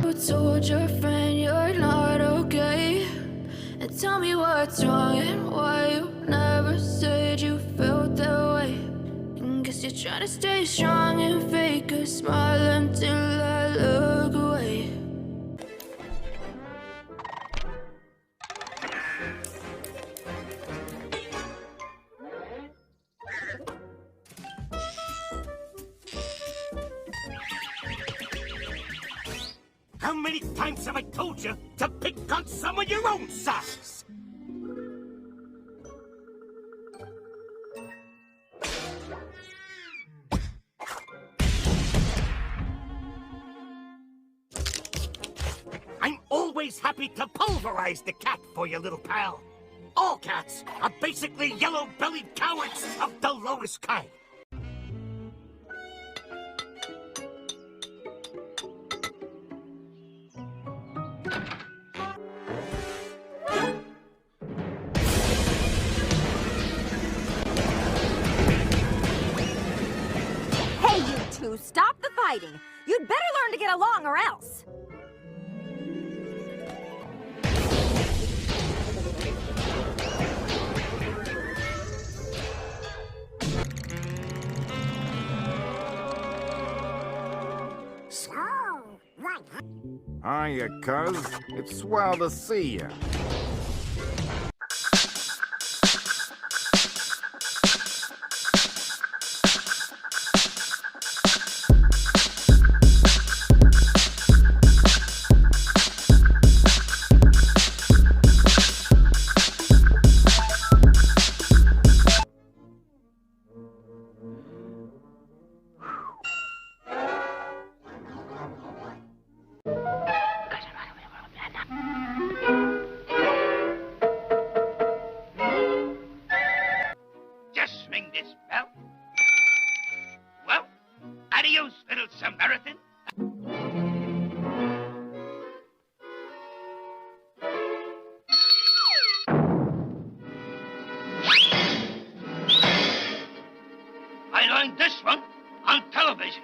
You told your friend you're not okay, and tell me what's wrong and why you never said you felt that way. And guess you're trying to stay strong and fake a smile until I look away. How many times have I told you to pick on some of your own size? I'm always happy to pulverize the cat for you, little pal. All cats are basically yellow-bellied cowards of the lowest kind. Hey, you two, stop the fighting. You'd better learn to get along or else. Hiya, cuz. It's swell to see ya. Just ring this bell. Well, adios, little Samaritan. I learned this one on television.